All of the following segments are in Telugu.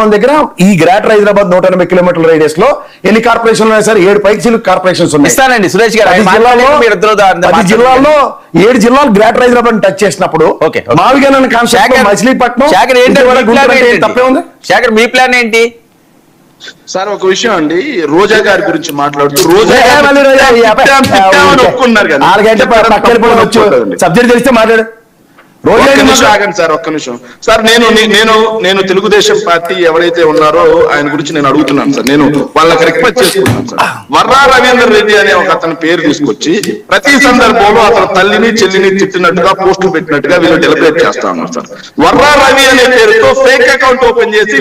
మన దగ్గర ఈ గ్రేటర్ హైదరాబాద్ 180 కిలోమీటర్ల రేడియస్ లో ఎన్ని కార్పొరేషన్లు ఉన్నాయి సార్? 7 పైకి కార్పొరేషన్స్ ఉన్నాయి. ఇస్తానండి సురేష్ గారు. 10 జిల్లాల్లో 7 జిల్లాలు గ్రేటర్ హైదరాబాద్ టచ్ చేసినప్పుడు మావిగానని కాన్సెప్ట్ మచిలీపట్నం తప్పే ఉంది. శేఖర్ మీ ప్లాన్ ఏంటి సార్? ఒక విషయం అండి, రోజా గారి గురించి మాట్లాడుతూ రోజా ఒప్పుకున్నారు కదా, సబ్జెక్ట్ తెలిస్తే మాట్లాడు. ఆగండి సార్, ఒక్క నిమిషం సార్. నేను తెలుగుదేశం పార్టీ ఎవరైతే ఉన్నారో ఆయన గురించి నేను అడుగుతున్నాను సార్. నేను వాళ్ళకి రిక్వెస్ట్ చేసుకుంటున్నాను సార్. వర్రా రవీందర్ రెడ్డి అనే ఒక అతని పేరు తీసుకొచ్చి ప్రతి సందర్భంలో అతను తల్లిని చెల్లిని తిట్టినట్టుగా పోస్టులు పెట్టినట్టుగా వీళ్ళు డెలిబ్రేట్ చేస్తా ఉన్నారు సార్. వర్రా రవి అనే పేరుతో ఫేక్ అకౌంట్ ఓపెన్ చేసి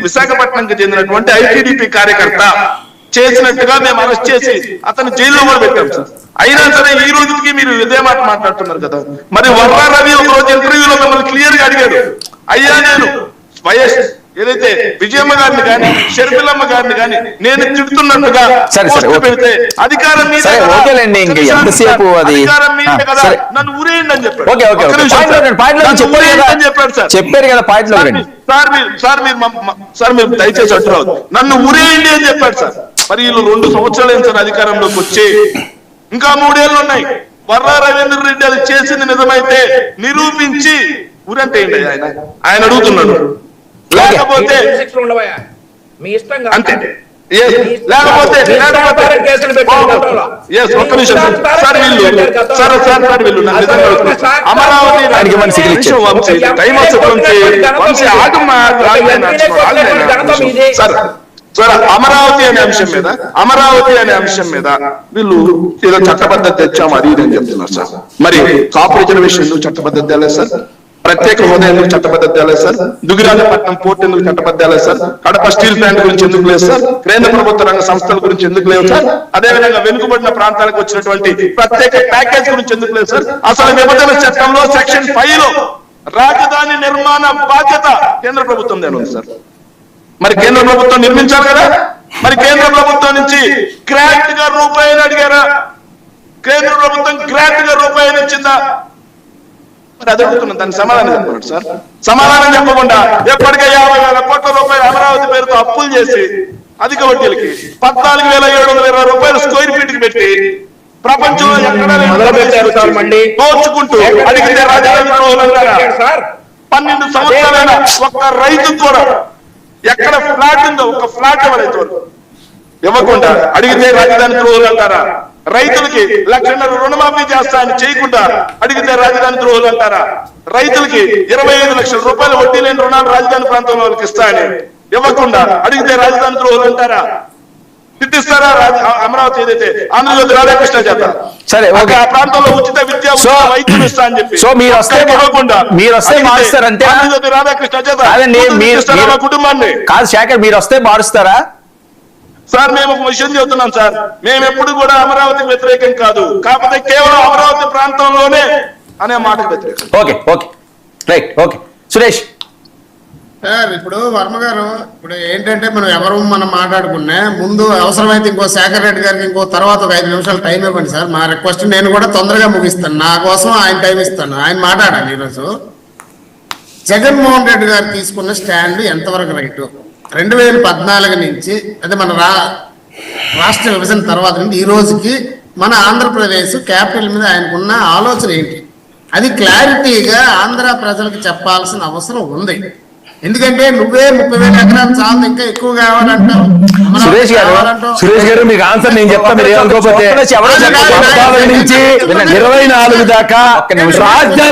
విశాఖపట్నంకి చెందినటువంటి ఐటీడీపీ కార్యకర్త చేసినట్టుగా మేము అరెస్ట్ చేసి అతను జైల్లో కూడా పెట్టాం సార్. అయినా సరే ఈ రోజుకి మీరు ఇదే మాట మాట్లాడుతున్నారు కదా. మరి వర్రా రవి ఒక రోజు ఇంటర్వ్యూలో మిమ్మల్ని క్లియర్ గా అడిగాడు, అయ్యా నేను వైఎస్ ఏదైతే విజయమ్మ గారిని కానీ షర్మిలమ్మ గారిని కానీ నేను తిడుతున్నట్టుగా పెడితే అధికారం మీద నన్ను ఊరేయండి అని చెప్పాడు. చెప్పాడు సార్. చెప్పారు కదా పాయింట్. సార్ మీరు దయచేసి అట్రాదు, నన్ను ఊరేయండి అని చెప్పాడు సార్. మరి వీళ్ళు 2 సంవత్సరాలు ఏం సార్ అధికారంలోకి వచ్చి, ఇంకా 3 ఏళ్ళు ఉన్నాయి. వర్రా రవీంద్ర రెడ్డి అది చేసింది నిజమైతే నిరూపించి ఊరంటే ఏంటి ఆయన అడుగుతున్నాడు. లేకపోతే అంతే, లేకపోతే ఒక్క నిమిషం సార్. వీళ్ళు అమరావతి టైం సార్ అమరావతి అనే అంశం మీద వీళ్ళు ఏదో చట్టబద్ధత తెచ్చాము అది ఇది అని చెప్తున్నారు సార్. మరి కాపు రిజర్వేషన్ ఎందుకు చట్టబద్ధత తేలేదు సార్? ప్రత్యేక హోదా ఎందుకు చట్టబద్ధత తేలేదు సార్? దుగిరాజపట్నం పోర్ట్ ఎందుకు చట్టబద్ధత తేలేదు సార్? కడప స్టీల్ ప్లాంట్ గురించి ఎందుకు లేదు సార్? కేంద్ర ప్రభుత్వ రంగ సంస్థల గురించి ఎందుకు లేవు సార్? అదేవిధంగా వెనుకబడిన ప్రాంతాలకు వచ్చినటువంటి ప్రత్యేక ప్యాకేజ్ గురించి ఎందుకు లేదు సార్? అసలు విభజన చట్టంలో సెక్షన్ 5 లో రాజధాని నిర్మాణ బాధ్యత కేంద్ర ప్రభుత్వం ఉంది సార్. మరి కేంద్ర ప్రభుత్వం నిర్మించాలి కదా. మరి కేంద్ర ప్రభుత్వం నుంచి గ్రాంట్ గా రూపాయలు అడిగారా? కేంద్ర ప్రభుత్వం గ్రాంట్ గా రూపాయలు ఇచ్చిందా? మరి అది అడుగుతున్నాం, దానికి సమాధానం చెప్పండి సార్. సమాధానం చెప్పకుండా ఎప్పటికే 50,000 కోట్ల రూపాయలు అమరావతి పేరుతో అప్పులు చేసి అధిక వడ్డీలకి 14,720 రూపాయలు స్క్వేర్ ఫీట్ కి పెట్టి ప్రపంచంలో ఎక్కడ దోచుకుంటూ అడిగితే రాజధాని 12 సంవత్సరాలైన ఒక్క రైతు కూడా ఎక్కడ ఫ్లాట్ ఉందో ఒక ఫ్లాట్ ఎవరైతే ఇవ్వకుండా అడిగితే రాజధాని ద్రోహులు అంటారా? రైతులకి 1,00,000 రుణమాఫీ చేస్తా అని చేయకుండా అడిగితే రాజధాని ద్రోహులు అంటారా? రైతులకి 25 లక్షల రూపాయల వడ్డీ లేని రుణాలు రాజధాని ప్రాంతంలో వాళ్ళకి ఇస్తా అని ఇవ్వకుండా అడిగితే రాజధాని ద్రోహులు అంటారా? తిట్టిస్తారా? అమరావతి ఏదైతే ఆంధ్రజ్యోతి రాధాకృష్ణ చేత సరే ఆ ప్రాంతంలో ఉచిత విద్యా వైద్యం ఇస్తా అని చెప్పి ఆంధ్రజ్యోతి రాధాకృష్ణ చేత కుటుంబాన్ని కాదు శేఖర్, మీరు వస్తే మారుస్తారా సార్? మేము ఒక విషయం చెబుతున్నాం సార్, మేము ఎప్పుడు కూడా అమరావతికి వ్యతిరేకం కాదు, కాకపోతే కేవలం అమరావతి ప్రాంతంలోనే అనే మాటకు వ్యతిరేకం. Okay okay right okay. Suresh sir, ఇప్పుడు వర్మ గారు ఇప్పుడు ఏంటంటే మనం మాట్లాడుకున్నా ముందు అవసరమైతే ఇంకో శేఖర్ రెడ్డి గారికి ఇంకో తర్వాత ఒక 5 నిమిషాలు టైం ఇవ్వండి సార్. మా రిక్వెస్ట్ నేను కూడా తొందరగా ముగిస్తాను, నా కోసం ఆయన టైం ఇస్తాను. ఆయన మాట్లాడాలి ఈరోజు. జగన్మోహన్ రెడ్డి గారు తీసుకున్న స్టాండ్ ఎంతవరకు రైటు? 2014 నుంచి అదే మన రాష్ట్ర విభజన తర్వాత నుండి ఈ రోజుకి మన ఆంధ్రప్రదేశ్ క్యాపిటల్ మీద ఆయనకున్న ఆలోచన ఏంటి? అది క్లారిటీగా ఆంధ్ర ప్రజలకు చెప్పాల్సిన అవసరం ఉంది. ఎందుకంటే నువ్వే 30,000 ఎకరాలు చాలు, ఇంకా ఎక్కువ కావాలంటావు. సురేష్ గారు మీకు ఆన్సర్ నేను చెప్తా, మీరు ఏమనుకోకపోతే 24 దాకా రాజధాని